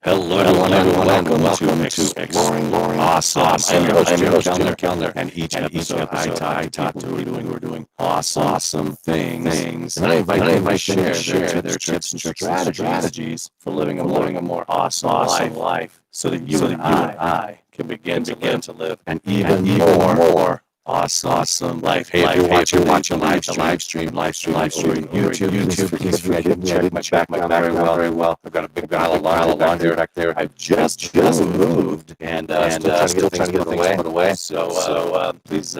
Hello, everyone, and welcome to Exploring Awesome. I'm your host, Jim Kellner, and each episode I talk to people who are doing awesome things, and I invite them to share their tips and strategies for living a more awesome life, so that you and I can begin to live an even more awesome life. Hey, if you're watching the live stream over YouTube, please forgive me. I didn't check my background very well. I've got a big pile of laundry back there. I've just moved and still trying to get things put away. So please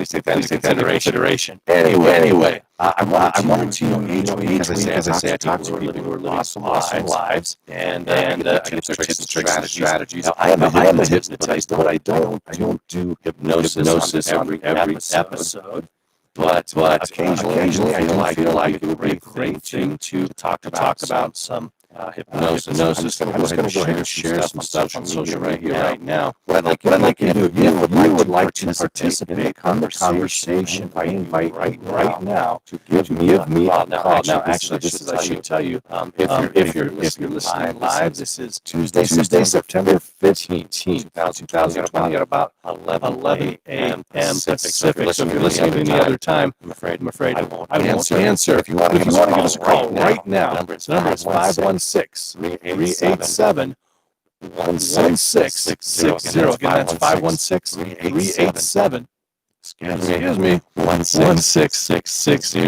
take that into consideration. Anyway, I wanted to each week, as I say, I talk to people who are living awesome lives, and I get their tips and strategies. Now, I am a hypnotist, but I don't do hypnosis on every episode. But occasionally I feel like it would be a great thing to talk about some hypnosis. I'm just going to go ahead and share some stuff on social media right now. What I'd like you to do, if you would like to participate in the conversation, I invite right now to give me a call. Now, actually, this is, I should tell you, if you're listening live, this is Tuesday, September 15th, 2020 at about 11 a.m. Pacific. So if you're listening any other time, I'm afraid I won't answer. If you want to give us a call right now, the number is 516-387-1660. Again, that's 516-387. Excuse me, 16660.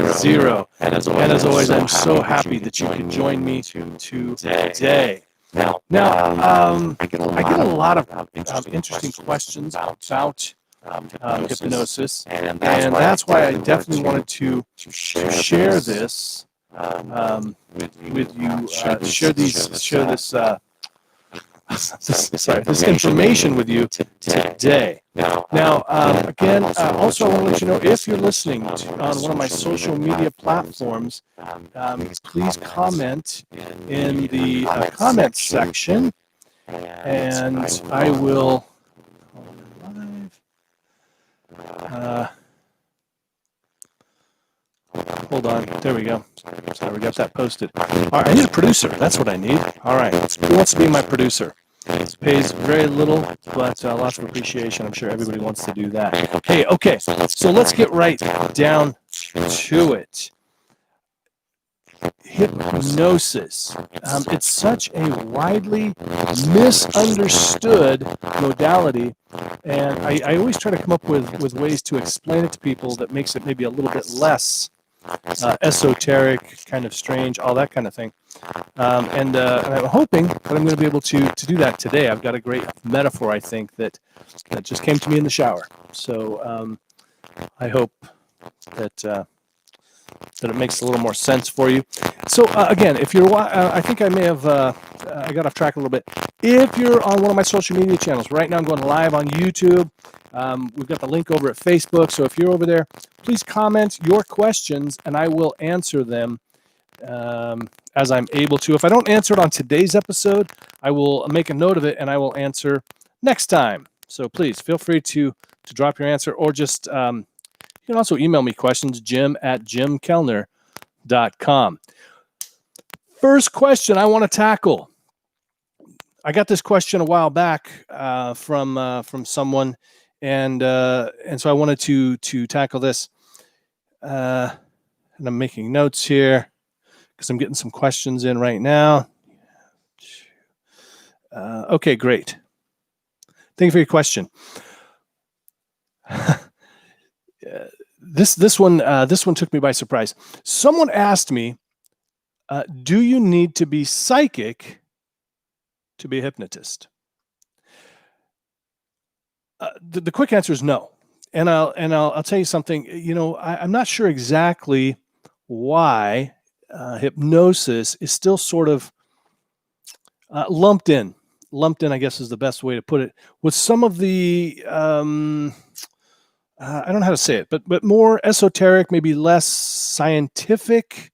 And as always, I'm so happy that you can join me today. Now, I get a lot of interesting questions about hypnosis, and that's why I definitely wanted to share this with you. Share this information with you today. Now, again, also I want to let you know, if you're listening on one of my social media platforms, please comment in the comments section, and I will. Hold on. There we go. Sorry, we got that posted. All right, I need a producer. That's what I need. All right. Who wants to be my producer? It pays very little, but lots of appreciation. I'm sure everybody wants to do that. Hey, okay. So let's get right down to it. Hypnosis. It's such a widely misunderstood modality, and I always try to come up with ways to explain it to people that makes it maybe a little bit less esoteric, kind of strange, all that kind of thing. And I'm hoping that I'm going to be able to do that today. I've got a great metaphor, I think, that just came to me in the shower. So I hope that it makes a little more sense for you. So again, if you're, I think I may have, I got off track a little bit. If you're on one of my social media channels, right now I'm going live on YouTube. We've got the link over at Facebook. So if you're over there, please comment your questions and I will answer them as I'm able to. If I don't answer it on today's episode, I will make a note of it and I will answer next time. So please feel free to drop your answer, or just you can also email me questions, jim@jimkellner.com. First question I want to tackle. I got this question a while back from someone, and so I wanted to tackle this. And I'm making notes here because I'm getting some questions in right now. Okay, great. Thank you for your question. This one took me by surprise. Someone asked me, do you need to be psychic to be a hypnotist? The quick answer is no. And I'll tell you something. You know, I'm not sure exactly why hypnosis is still sort of lumped in, I guess is the best way to put it, with some of the I don't know how to say it, but more esoteric, maybe less scientific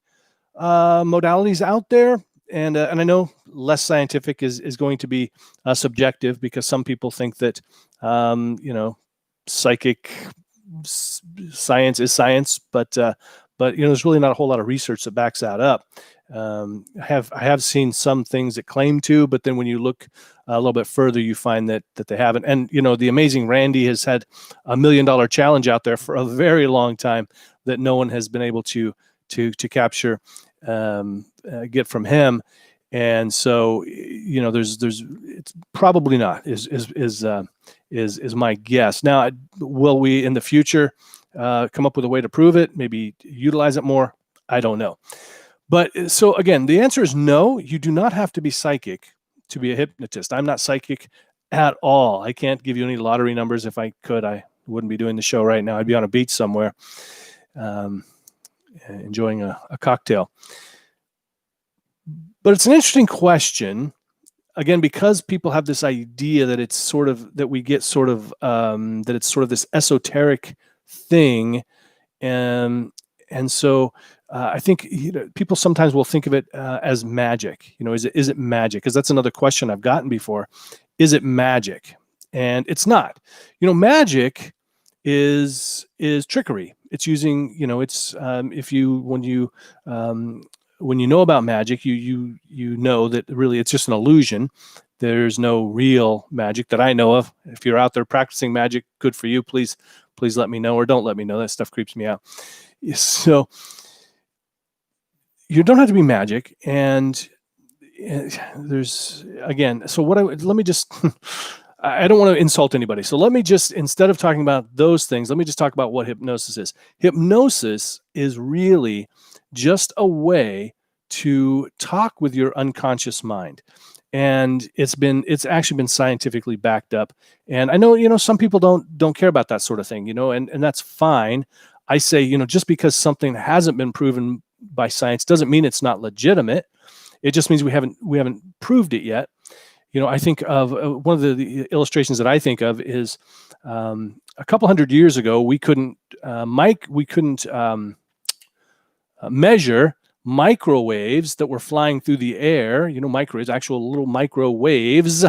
modalities out there. And I know less scientific is going to be subjective, because some people think that psychic science is science, but but there's really not a whole lot of research that backs that up. I have seen some things that claim to, but then when you look a little bit further, you find that they haven't. And the amazing Randy has had $1 million challenge out there for a very long time that no one has been able to capture, get from him. And so there's it's probably not is my guess. Now, will we in the future come up with a way to prove it, maybe utilize it more? I don't know. But so again, the answer is no. You do not have to be psychic to be a hypnotist. I'm not psychic at all. I can't give you any lottery numbers. If I could, I wouldn't be doing the show right now. I'd be on a beach somewhere, enjoying a cocktail. But it's an interesting question, again, because people have this idea that it's sort of that it's sort of this esoteric thing, and so I think people sometimes will think of it as magic. Is it magic? Because that's another question I've gotten before. Is it magic? And it's not. Magic is trickery. It's using when you know about magic, you know that really it's just an illusion. There's no real magic that I know of. If you're out there practicing magic, good for you. Please let me know, or don't let me know. That stuff creeps me out. So you don't have to be magic. And there's, again, so let me just, I don't want to insult anybody. So let me just, instead of talking about those things, let me just talk about what hypnosis is. Hypnosis is really just a way to talk with your unconscious mind. And it's actually been scientifically backed up. And I know, some people don't care about that sort of thing, and that's fine. I say, just because something hasn't been proven by science doesn't mean it's not legitimate. It just means we haven't proved it yet. I think of one of the illustrations that I think of is a couple hundred years ago, we couldn't measure microwaves that were flying through the air, microwaves, actual little microwaves.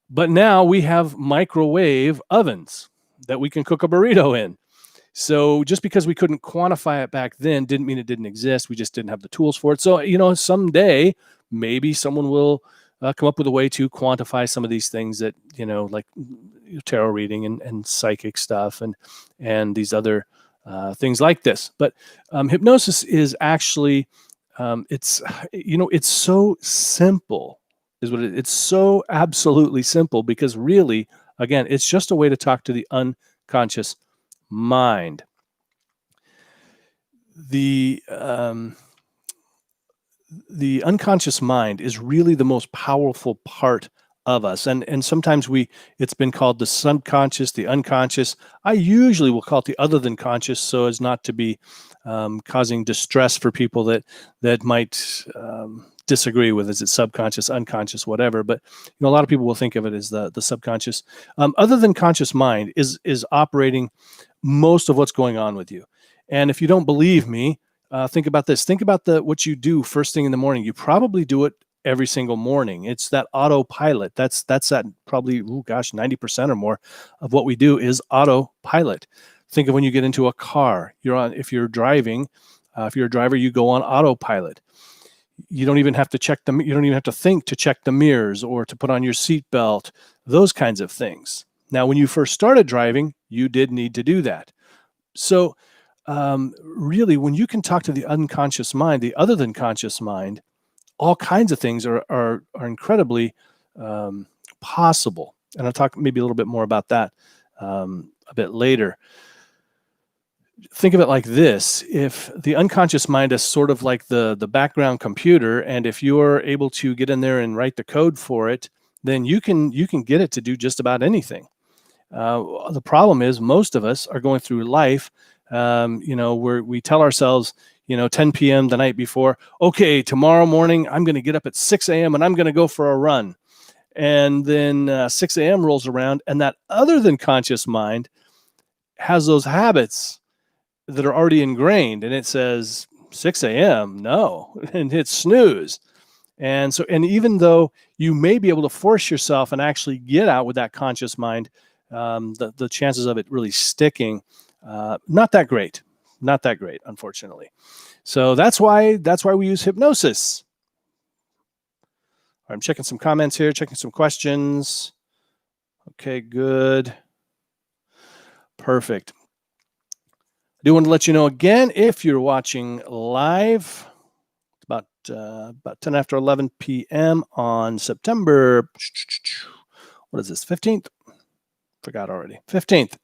But now we have microwave ovens that we can cook a burrito in. So just because we couldn't quantify it back then didn't mean it didn't exist. We just didn't have the tools for it. So, someday maybe someone will come up with a way to quantify some of these things that, like tarot reading and psychic stuff and these other things like this. But hypnosis is actually, it's so simple is what it's so absolutely simple, because really, again, it's just a way to talk to the unconscious mind. The unconscious mind is really the most powerful part of us. And sometimes it's been called the subconscious, the unconscious. I usually will call it the other than conscious, so as not to be causing distress for people that might disagree with, is it subconscious, unconscious, whatever. But a lot of people will think of it as the subconscious. Other than conscious mind is operating most of what's going on with you. And if you don't believe me, think about this. Think about what you do first thing in the morning. You probably do it every single morning. It's that autopilot. That's that probably, 90% or more of what we do is autopilot. Think of when you get into a car. If you're driving, if you're a driver, you go on autopilot. You don't even have to you don't even have to think to check the mirrors or to put on your seatbelt, those kinds of things. Now, when you first started driving, you did need to do that. So really, when you can talk to the unconscious mind, the other than conscious mind, all kinds of things are incredibly possible. And I'll talk maybe a little bit more about that a bit later. Think of it like this. If the unconscious mind is sort of like the background computer, and if you're able to get in there and write the code for it, then you can get it to do just about anything. The problem is most of us are going through life, where we tell ourselves, 10 p.m. the night before, okay, tomorrow morning, I'm going to get up at 6 a.m. and I'm going to go for a run. And then 6 a.m. rolls around, and that other than conscious mind has those habits that are already ingrained, and it says 6 a.m. No, and hit snooze. And even though you may be able to force yourself and actually get out with that conscious mind, the chances of it really sticking, not that great. not that great, unfortunately. So that's why we use hypnosis. I'm checking some comments here, checking some questions. Okay, good. Perfect. I do want to let you know again, if you're watching live, about 10 after 11 p.m. on September, what is this, 15th? Forgot already. 15th.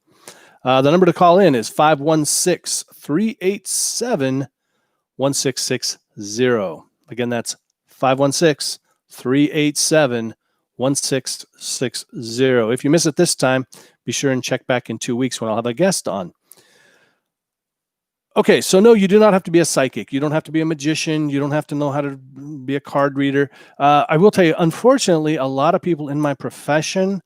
The number to call in is 516-387-1660. Again, that's 516-387-1660. If you miss it this time, be sure and check back in 2 weeks when I'll have a guest on. Okay, so no, you do not have to be a psychic. You don't have to be a magician. You don't have to know how to be a card reader. I will tell you, unfortunately, a lot of people in my profession,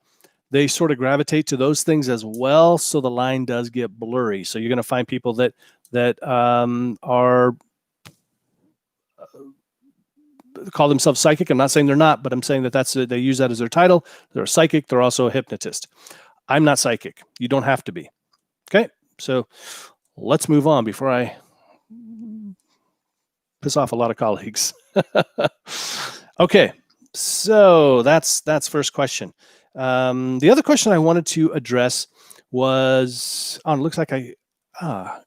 they sort of gravitate to those things as well. So the line does get blurry. So you're going to find people that are call themselves psychic. I'm not saying they're not, but I'm saying that they use that as their title. They're a psychic. They're also a hypnotist. I'm not psychic. You don't have to be. Okay, so let's move on before I piss off a lot of colleagues. Okay, so that's first question. The other question I wanted to address was, it looks like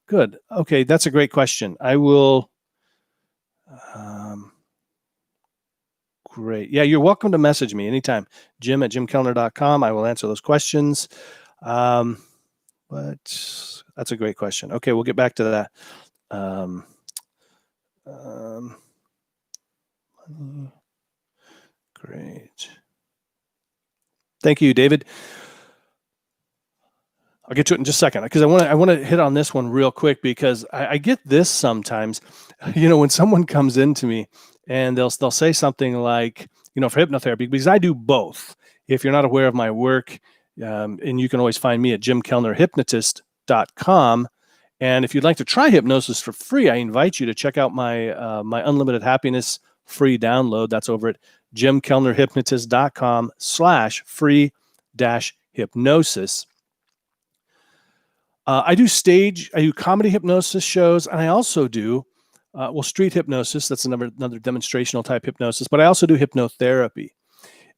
good. Okay, that's a great question. I will, great. Yeah, you're welcome to message me anytime. Jim@jimkellner.com. I will answer those questions. But that's a great question. Okay, we'll get back to that. Great. Thank you, David. I'll get to it in just a second because I want to hit on this one real quick because I get this sometimes. When someone comes into me and they'll say something like, for hypnotherapy, because I do both. If you're not aware of my work, and you can always find me at jimkellnerhypnotist.com. And if you'd like to try hypnosis for free, I invite you to check out my my Unlimited Happiness free download. That's over at jimkellnerhypnotist.com/free-hypnosis. I do comedy hypnosis shows, and I also do, street hypnosis. That's another demonstrational type hypnosis, but I also do hypnotherapy.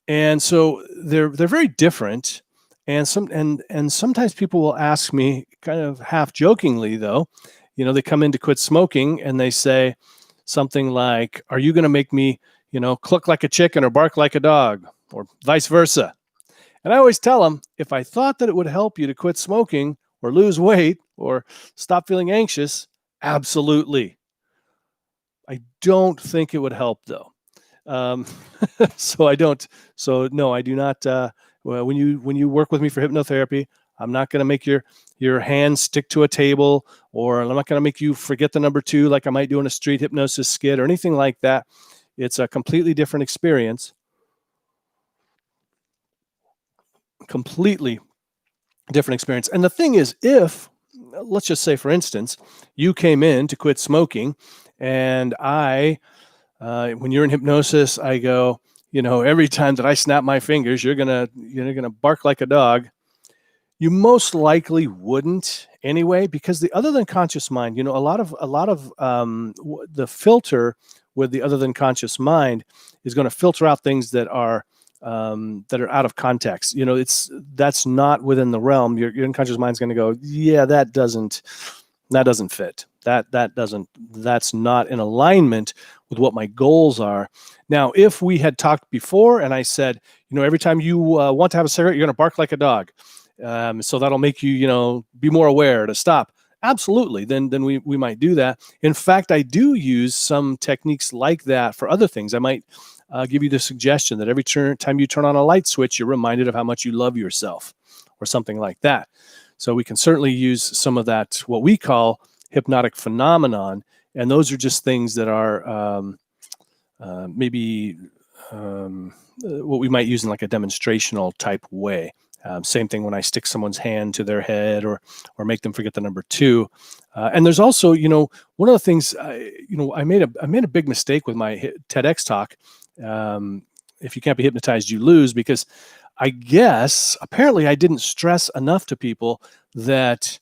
And so they're very different. And sometimes people will ask me, kind of half jokingly though, they come in to quit smoking and they say something like, "Are you going to make me, cluck like a chicken or bark like a dog, or vice versa?" And I always tell them, if I thought that it would help you to quit smoking or lose weight or stop feeling anxious, absolutely. I don't think it would help though. So I don't. So no, I do not. When you work with me for hypnotherapy, I'm not going to make your hands stick to a table, or I'm not going to make you forget the number 2 like I might do in a street hypnosis skit or anything like that. It's a completely different experience. Completely different experience. And the thing is, if, let's just say, for instance, you came in to quit smoking, and when you're in hypnosis, I go, every time that I snap my fingers, you're gonna bark like a dog. You most likely wouldn't anyway, because the other than conscious mind, a lot of the filter with the other than conscious mind is going to filter out things that are out of context. That's not within the realm. Your unconscious mind's going to go, yeah, that doesn't fit. That's not in alignment with what my goals are. Now, if we had talked before and I said, every time you want to have a cigarette, you're going to bark like a dog. So that'll make you, be more aware to stop. Absolutely. Then we might do that. In fact, I do use some techniques like that for other things. I might give you the suggestion that every time you turn on a light switch, you're reminded of how much you love yourself, or something like that. So we can certainly use some of that, what we call hypnotic phenomenon. And those are just things that are maybe what we might use in like a demonstrational type way. Same thing when I stick someone's hand to their head or make them forget the number 2. And there's also, one of the things, I made a big mistake with my TEDx talk. If you can't be hypnotized, you lose, because I guess apparently I didn't stress enough to people that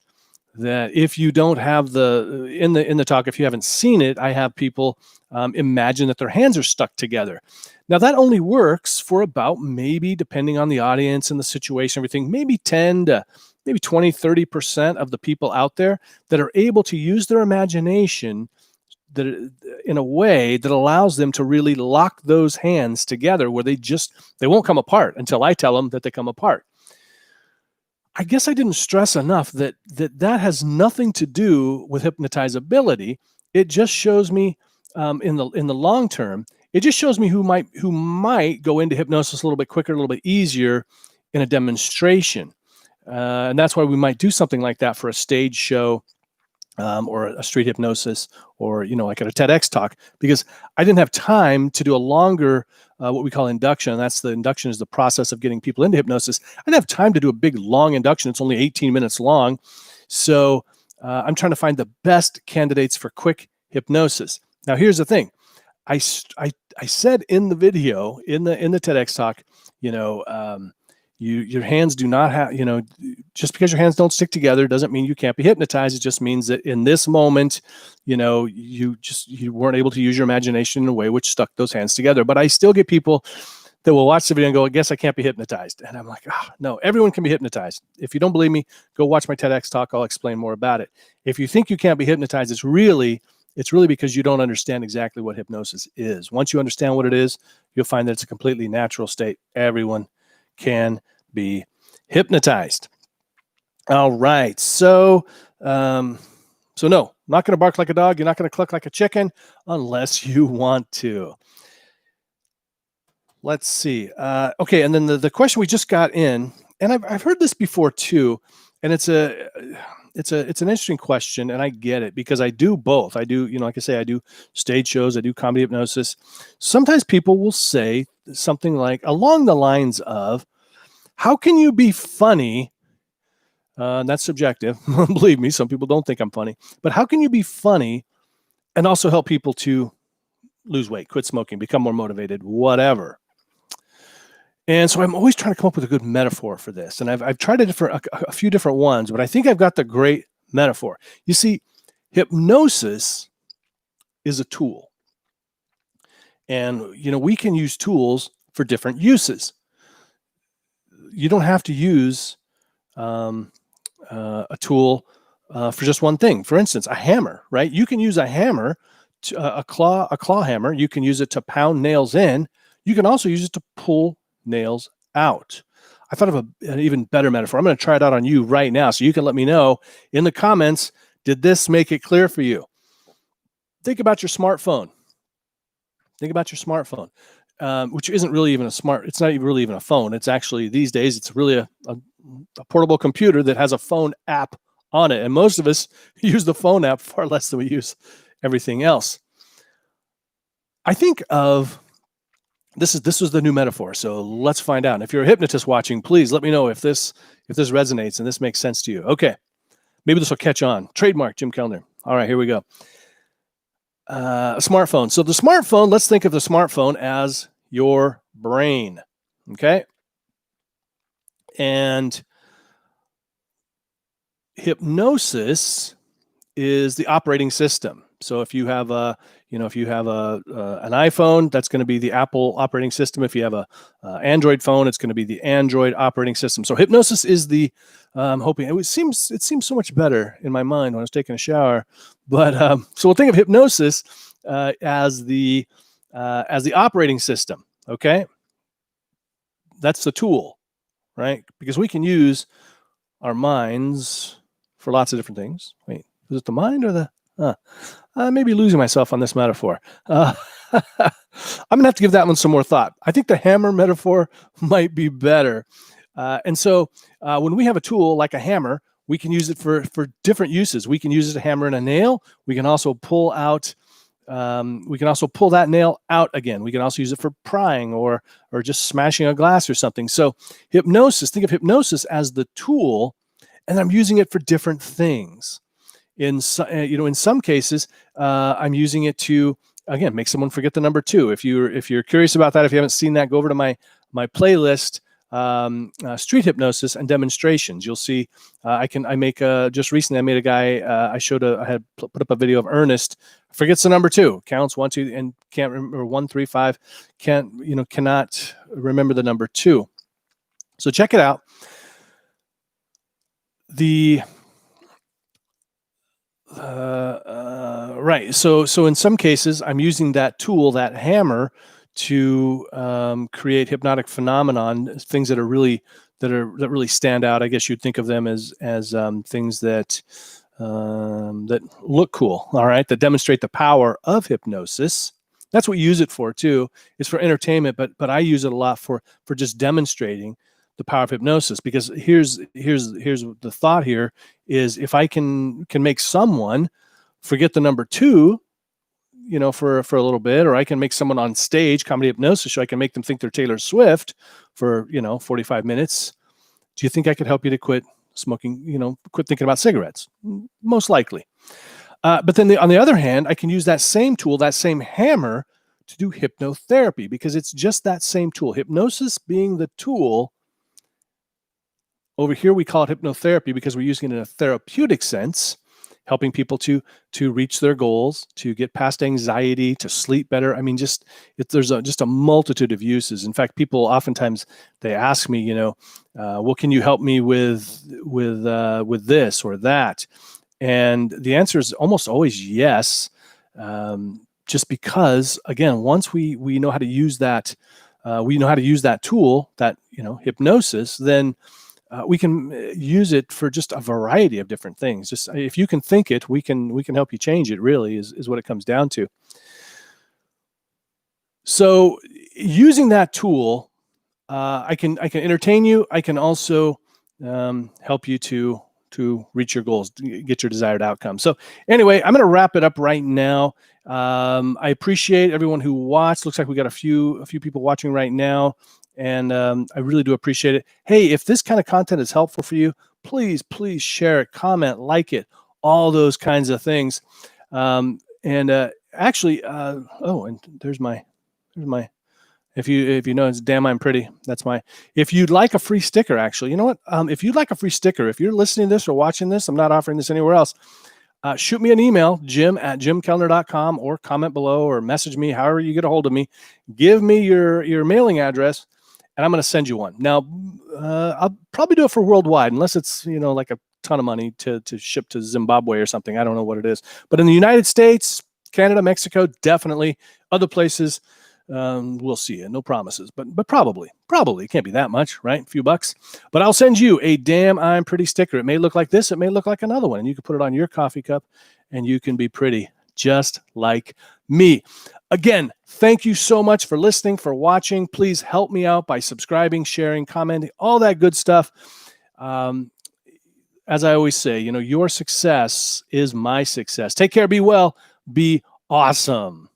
that if you don't have in the talk, if you haven't seen it, I have people imagine that their hands are stuck together. Now that only works for about, maybe depending on the audience and the situation, everything, maybe 10 to maybe 20, 30% of the people out there that are able to use their imagination that in a way that allows them to really lock those hands together where they won't come apart until I tell them that they come apart. I guess I didn't stress enough that has nothing to do with hypnotizability. It just shows me in the long term, it just shows me who might go into hypnosis a little bit quicker, a little bit easier in a demonstration. And that's why we might do something like that for a stage show, or a street hypnosis, or, like at a TEDx talk, because I didn't have time to do a longer, what we call induction. That's the induction is the process of getting people into hypnosis. I didn't have time to do a big, long induction. It's only 18 minutes long. So I'm trying to find the best candidates for quick hypnosis. Now, here's the thing. I said in the video, in the TEDx talk, your hands do not have, just because your hands don't stick together doesn't mean you can't be hypnotized. It just means that in this moment, you weren't able to use your imagination in a way which stuck those hands together. But I still get people that will watch the video and go, I guess I can't be hypnotized. And I'm like, no, everyone can be hypnotized. If you don't believe me, go watch my TEDx talk. I'll explain more about it. If you think you can't be hypnotized, it's really because you don't understand exactly what hypnosis is. Once you understand what it is, you'll find that it's a completely natural state. Everyone can be hypnotized. All right. So no, not going to bark like a dog. You're not going to cluck like a chicken unless you want to. Let's see. Okay. And then the question we just got in, and I've heard this before too, and it's an interesting question, and I get it because I do both. I do, like I say, I do stage shows, I do comedy hypnosis. Sometimes people will say something like along the lines of, how can you be funny? That's subjective. Believe me, some people don't think I'm funny. But how can you be funny and also help people to lose weight, quit smoking, become more motivated, whatever? And so I'm always trying to come up with a good metaphor for this. And I've tried a few different ones, but I think I've got the great metaphor. You see, hypnosis is a tool. And, we can use tools for different uses. You don't have to use a tool for just one thing. For instance, a hammer, right? You can use a hammer, a claw hammer. You can use it to pound nails in. You can also use it to pull nails out. I thought of an even better metaphor. I'm going to try it out on you right now, so you can let me know in the comments, did this make it clear for you? Think about your smartphone. Which isn't really even it's not even really even a phone. It's actually, these days, it's really a portable computer that has a phone app on it. And most of us use the phone app far less than we use everything else. I think of, this is the new metaphor. So let's find out. And if you're a hypnotist watching, please let me know if this resonates and this makes sense to you. Okay. Maybe this will catch on. Trademark, Jim Kellner. All right, here we go. A smartphone. So the smartphone, let's think of the smartphone as your brain. Okay. And hypnosis is the operating system. So if you have an iPhone, that's going to be the Apple operating system. If you have a Android phone, it's going to be the Android operating system. So hypnosis is the, I'm hoping it seems so much better in my mind when I was taking a shower. But so we'll think of hypnosis as the operating system. Okay, that's the tool, right? Because we can use our minds for lots of different things. Wait, is it the mind or the? I may be losing myself on this metaphor. I'm going to have to give that one some more thought. I think the hammer metaphor might be better. And so when we have a tool like a hammer, we can use it for different uses. We can use it to hammer in a nail. We can also pull out. We can also pull that nail out again. We can also use it for prying or just smashing a glass or something. So hypnosis, think of hypnosis as the tool, and I'm using it for different things. In some cases, I'm using it to, again, make someone forget the number 2. If you're curious about that, if you haven't seen that, go over to my playlist street hypnosis and demonstrations. You'll see just recently I made a guy, I had put up a video of Ernest, forgets the number 2, counts 1, 2, and can't remember 1, 3, 5, cannot remember the number 2. So check it out. Right. So in some cases, I'm using that tool, that hammer, to create hypnotic phenomenon, things that really stand out. I guess you'd think of them as things that look cool. All right, that demonstrate the power of hypnosis. That's what we use it for too. It's for entertainment, but I use it a lot for just demonstrating the power of hypnosis. Because here's the thought here is, if I can make someone forget the number 2, for a little bit, or I can make someone on stage, comedy hypnosis show, I can make them think they're Taylor Swift for 45 minutes. Do you think I could help you to quit smoking? Quit thinking about cigarettes? Most likely. But then on the other hand, I can use that same tool, that same hammer, to do hypnotherapy, because it's just that same tool. Hypnosis being the tool. Over here, we call it hypnotherapy because we're using it in a therapeutic sense, helping people to reach their goals, to get past anxiety, to sleep better. I mean, there's just a multitude of uses. In fact, people oftentimes, they ask me, well, can you help me with this or that? And the answer is almost always yes, just because, again, once we know how to use that, tool, that hypnosis, then we can use it for just a variety of different things. Just if you can think it, we can help you change it. Really, is what it comes down to. So using that tool, I can entertain you. I can also help you to reach your goals, get your desired outcome. So anyway, I'm going to wrap it up right now. I appreciate everyone who watched. Looks like we got a few people watching right now, and I really do appreciate it. Hey, if this kind of content is helpful for you, please share it, comment, like it, all those kinds of things. Actually, and there's my. If you know, it's Damn I'm Pretty. That's my. If you'd like a free sticker, actually, you know what? If you'd like a free sticker, if you're listening to this or watching this, I'm not offering this anywhere else. Shoot me an email, jim@jimkellner.com, or comment below, or message me, however you get a hold of me. Give me your mailing address, and I'm going to send you one. Now, I'll probably do it for worldwide, unless it's like a ton of money to ship to Zimbabwe or something. I don't know what it is. But in the United States, Canada, Mexico, definitely. Other places, we'll see. No promises, but probably it can't be that much, right? A few bucks. But I'll send you a Damn I'm Pretty sticker. It may look like this, it may look like another one, and you can put it on your coffee cup, and you can be pretty just like me. Again, thank you so much for listening, for watching. Please help me out by subscribing, sharing, commenting, all that good stuff. As I always say, your success is my success. Take care, be well, be awesome.